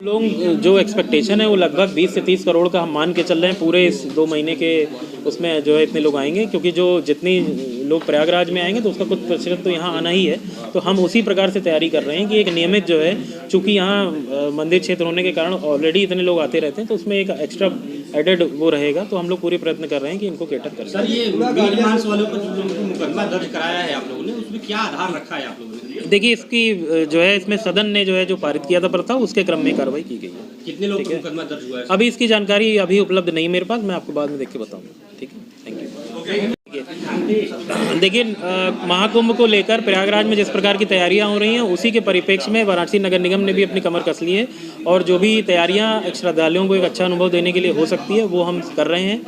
लोग जो एक्सपेक्टेशन है वो लगभग 20 से 30 करोड़ का हम मान के चल रहे हैं पूरे इस 2 महीने के उसमें जो है इतने लोग आएंगे, क्योंकि जो जितनी लोग प्रयागराज में आएंगे तो उसका कुछ प्रतिशत तो यहाँ आना ही है। तो हम उसी प्रकार से तैयारी कर रहे हैं कि एक नियमित जो है, चूँकि यहाँ मंदिर क्षेत्र होने के कारण ऑलरेडी इतने लोग आते रहते हैं, तो उसमें एक एक्स्ट्रा एडेड वो रहेगा। तो हम लोग पूरे प्रयत्न कर रहे हैं कि इनको कैटर करें। सर, ये मीट मांस वालों पर जो मुकदमा दर्ज कराया है आप लोगों ने, उसमें क्या आधार रखा है आप लोगों ने? देखिए, इसकी जो है इसमें सदन ने जो है जो पारित किया था प्रस्ताव, उसके क्रम में कार्रवाई की गई है। कितने लोग पर मुकदमा दर्ज हुआ है? अभी इसकी जानकारी अभी उपलब्ध नहीं मेरे पास, मैं आपको बाद में देख के बताऊंगा। ठीक है, थैंक यू। देखिए, महाकुंभ को लेकर प्रयागराज में जिस प्रकार की तैयारियां हो रही हैं, उसी के परिप्रेक्ष्य में वाराणसी नगर निगम ने भी अपनी कमर कस ली है, और जो भी तैयारियां श्रद्धालुओं को एक अच्छा अनुभव देने के लिए हो सकती है वो हम कर रहे हैं।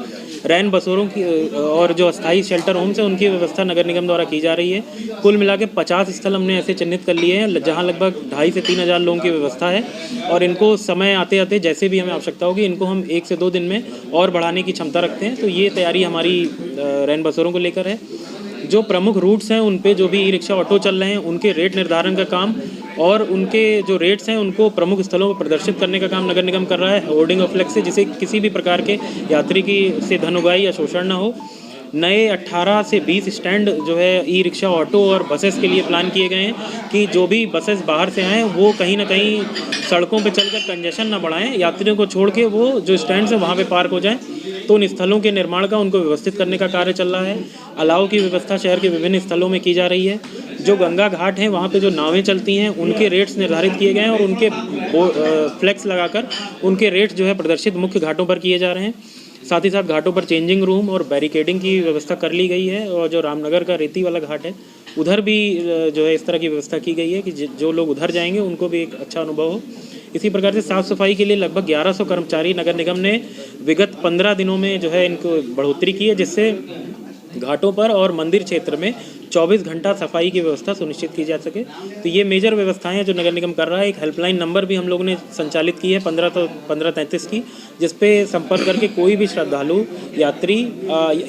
रैन बसेरों की और जो अस्थायी शेल्टर होम्स हैं उनकी व्यवस्था नगर निगम द्वारा की जा रही है। कुल मिला के 50 स्थल हमने ऐसे चिन्हित कर लिए हैं जहां लगभग 2,500 से 3,000 लोगों की व्यवस्था है, और इनको समय आते आते जैसे भी हमें आवश्यकता होगी इनको हम 1 से 2 दिन में और बढ़ाने की क्षमता रखते हैं। तो ये तैयारी हमारी रैन बसेरों को लेकर है। जो प्रमुख रूट्स हैं उन पे जो भी ई रिक्शा ऑटो चल रहे हैं उनके रेट निर्धारण का काम और उनके जो रेट्स हैं उनको प्रमुख स्थलों पर प्रदर्शित करने का काम नगर निगम कर रहा है, होर्डिंग और फ्लेक्स से, जिसे किसी भी प्रकार के यात्री की से धन उगाही या शोषण न हो। नए 18 से 20 स्टैंड जो है ई रिक्शा ऑटो और बसेस के लिए प्लान किए गए हैं कि जो भी बसेस बाहर से आएँ वो कहीं ना कहीं सड़कों पे चलकर कंजेशन ना बढ़ाएं, यात्रियों को छोड़ के वो जो स्टैंड्स हैं वहाँ पे पार्क हो जाएं। तो उन स्थलों के निर्माण का उनको व्यवस्थित करने का कार्य चल रहा है। अलाव की व्यवस्था शहर के विभिन्न स्थलों में की जा रही है। जो गंगा घाट हैं वहाँ पे जो नावें चलती हैं उनके रेट्स निर्धारित किए गए हैं और उनके फ्लैक्स लगाकर उनके रेट्स जो है प्रदर्शित मुख्य घाटों पर किए जा रहे हैं। साथ ही साथ घाटों पर चेंजिंग रूम और बैरिकेडिंग की व्यवस्था कर ली गई है, और जो रामनगर का रेती वाला घाट है उधर भी जो है इस तरह की व्यवस्था की गई है कि जो लोग उधर जाएंगे उनको भी एक अच्छा अनुभव हो। इसी प्रकार से साफ़ सफाई के लिए लगभग 1100 कर्मचारी नगर निगम ने विगत 15 दिनों में जो है इनको बढ़ोतरी की है, जिससे घाटों पर और मंदिर क्षेत्र में 24 घंटा सफाई की व्यवस्था सुनिश्चित की जा सके। तो ये मेजर व्यवस्थाएं हैं जो नगर निगम कर रहा है। एक हेल्पलाइन नंबर भी हम लोगों ने संचालित की है 1533 की, जिस पे संपर्क करके कोई भी श्रद्धालु यात्री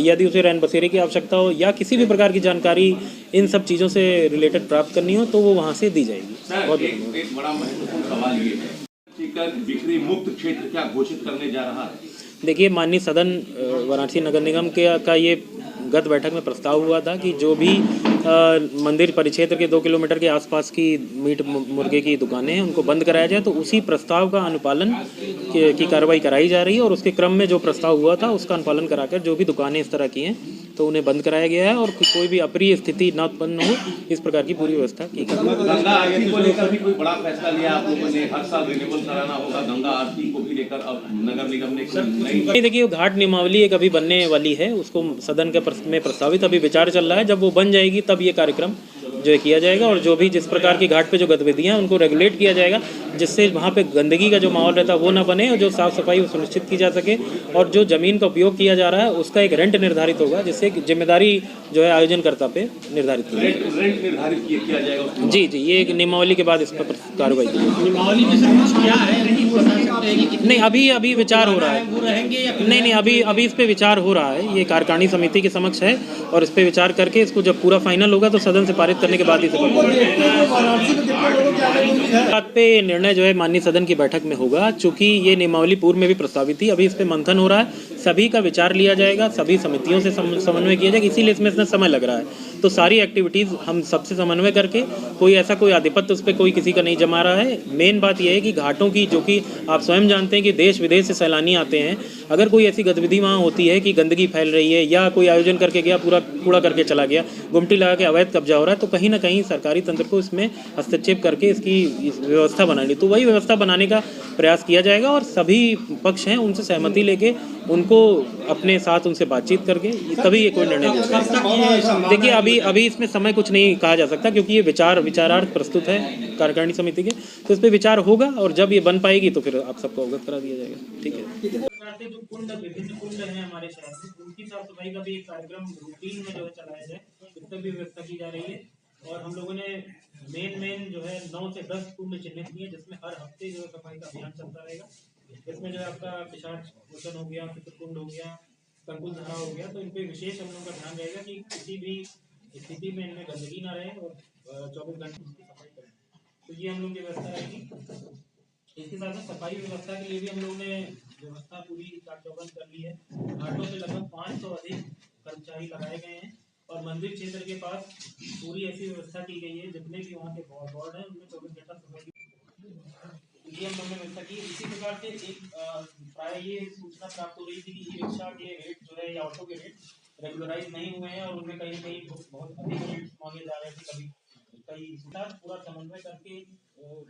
यदि उसे रैन बसेरे की आवश्यकता हो या किसी भी प्रकार की जानकारी इन सब चीज़ों से रिलेटेड प्राप्त करनी हो तो वो वहाँ से दी जाएगी। बहुत एक बड़ा महत्वपूर्ण सवाल ये है, बिक्री मुक्त क्षेत्र क्या घोषित करने जा रहा है? देखिए, माननीय सदन वाराणसी नगर निगम का ये गत बैठक में प्रस्ताव हुआ था कि जो भी मंदिर परिक्षेत्र के 2 किलोमीटर के आसपास की मीट मुर्गे की दुकानें हैं उनको बंद कराया जाए। तो उसी प्रस्ताव का अनुपालन की कार्रवाई कराई जा रही है, और उसके क्रम में जो प्रस्ताव हुआ था उसका अनुपालन कराकर जो भी दुकानें इस तरह की हैं तो उन्हें बंद कराया गया है, और कोई भी अप्रिय स्थिति न उत्पन्न हो इस प्रकार की पूरी व्यवस्था की गई। गंगा आरती को लेकर भी कोई बड़ा फैसला लिया आप लोगों ने? हर साल रिन्यूअल कराना होगा गंगा आरती को भी लेकर अब नगर निगम ने देखिए, घाट नियमावली एक अभी बनने वाली है, उसको सदन में प्रस्तावित अभी विचार चल रहा है। जब वो बन जाएगी तब ये कार्यक्रम जो है किया जाएगा, और जो भी जिस प्रकार की घाट पे जो गतिविधियां उनको रेगुलेट किया जाएगा, जिससे वहाँ पे गंदगी का जो माहौल रहता है वो ना बने, और जो साफ़ सफाई वो सुनिश्चित की जा सके। और जो ज़मीन का उपयोग किया जा रहा है उसका एक रेंट निर्धारित होगा, जिससे जिम्मेदारी जो है आयोजनकर्ता पे निर्धारित की जाएगी। रेंट निर्धारित किया जाएगा? जी, ये एक नियमावली के बाद इस पर कार्रवाई की जाएगी। नियमावली में सब क्या है नहीं, अभी विचार हो रहा है। वो रहेंगे या नहीं, अभी इस पे विचार हो रहा है। ये कार्यकारिणी समिति के समक्ष है, और इस पे विचार करके इसको जब पूरा फाइनल होगा तो सदन से पारित करने के बाद ही बात पे निर्णय जो है माननीय सदन की बैठक में होगा। चूंकि ये नियमावली पूर्व में भी प्रस्तावित थी, अभी इस पे मंथन हो रहा है, सभी का विचार लिया जाएगा, सभी समितियों से समन्वय किया जाएगा, इसीलिए इसमें समय लग रहा है। तो सारी एक्टिविटीज़ हम सबसे समन्वय करके, कोई आधिपत्य उस पर कोई किसी का नहीं जमा रहा है। मेन बात यह है कि घाटों की, जो कि आप स्वयं जानते हैं कि देश विदेश से सैलानी आते हैं, अगर कोई ऐसी गतिविधि वहाँ होती है कि गंदगी फैल रही है या कोई आयोजन करके गया पूरा कूड़ा करके चला गया, गुमटी लगा के अवैध कब्जा हो रहा है, तो कहीं ना कहीं सरकारी तंत्र को इसमें हस्तक्षेप करके इसकी व्यवस्था बनानी, तो वही व्यवस्था बनाने का प्रयास किया जाएगा। और सभी पक्ष हैं उनसे सहमति लेके उनको अपने साथ उनसे बातचीत करके तभी ये कोई निर्णय लिया जाएगा। देखिए, अभी इसमें समय कुछ नहीं कहा जा सकता, क्योंकि ये विचारार्थ प्रस्तुत है कार्यकारिणी समिति के, तो इस पर विचार होगा, और जब ये बन पाएगी तो फिर आप सबको अवगत करा दिया जाएगा। ठीक है। जो विभिन्न कुंड हैं हमारे शहर में, उनकी साफ सफाई का भी एक कार्यक्रम रूटीन में जो है चलाया जाए, इस पर भी व्यवस्था की जा रही है। और हम लोगों ने मेन जो है 9 से 10 कुंड चिन्हित किए, जिसमें हर हफ्ते जो है सफाई का अभियान चलता रहेगा। इसमें जो है आपका पिशाच मोचन हो गया, पितृकुंड हो गया, कंकुल धारा हो गया, तो इन पर विशेष हम लोगों का ध्यान रहेगा कि किसी भी स्थिति में इनमें गंदगी ना रहे, और 24 घंटे उसकी सफाई करें। तो ये हम लोग की व्यवस्था रहेगी। इसके साथ में सफाई व्यवस्था के लिए भी हम लोगों ने व्यवस्था पूरी चाक चौबंद कर ली है। घाटों पे लगभग 500 अधिक कर्मचारी लगाए गए हैं और मंदिर क्षेत्र के पास पूरी ऐसी व्यवस्था की गई है, जितने भी वहाँ के वार्ड हैं उनमें 24 घंटा सफाई ये हम लोगों ने व्यवस्था की। इसी प्रकार से एक प्राय ये सूचना प्राप्त हो रही थी कि ई रिक्शा के रेट जो है या ऑटो के रेट रेगुलराइज नहीं हुए हैं और उनमें कहीं कहीं बहुत अधिक रेट मांगे जा रहे थे। कभी कई पूरा समन्वय करके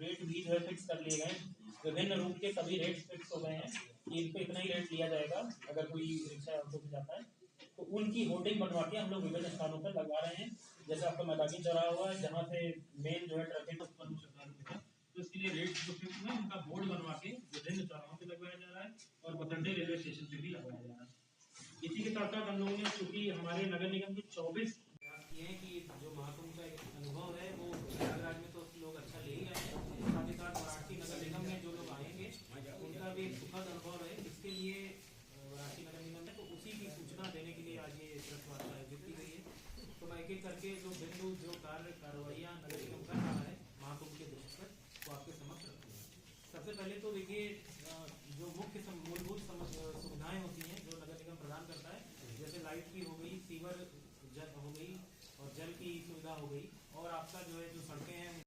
रेट भी जो है फिक्स कर लिए गए। विभिन्न रूट के सभी रेट फिक्स हो गए हैं कि इन पे इतना ही रेट लिया जाएगा अगर कोई रिक्शा ऑटो पे जाता है। तो उनकी होर्डिंग बनवा के हम लोग विभिन्न स्थानों पर लगवा रहे हैं। जैसे आपका मैदानी चौराहा हुआ है जहाँ से मेन जो है ट्रैफिक उत्पन्न हो सकता है, तो इसके लिए रेट जो फिक्स हुए उनका बोर्ड बनवा के विभिन्न चौराहों पे लगवाया जा रहा है और पतंडे रेलवे स्टेशन पे भी लगवाया जा रहा है। इसी के साथ साथ हम लोगों ने, चूंकि हमारे नगर निगम के 24 प्रयास किए हैं कि जो महाकुंभ का एक अनुभव है वो प्रयागराज में तो लोग अच्छा ले ही आए हैं, साथ ही साथ वाराणसी नगर निगम में जो लोग आएंगे उनका भी एक सुखद अनुभव है। इसके लिए वाराणसी नगर निगम है तो उसी की सूचना देने के लिए आज ये प्रेस वार्ता आयोजित की गई है। तो मैं एक एक करके जो बिंदु जो कार्रवाइयाँ नगर निगम कर रहा है महाकुंभ के दृष्टि पर वो आपके समक्ष रखूँगा। सबसे पहले तो देखिए जो मुख्य मूलभूत सुविधाएं होती हैं जो नगर निगम प्रदान करता है, जैसे लाइट की हो गई, सीवर जल हो गई और जल की सुविधा हो गई, और आपका जो है जो सड़कें हैं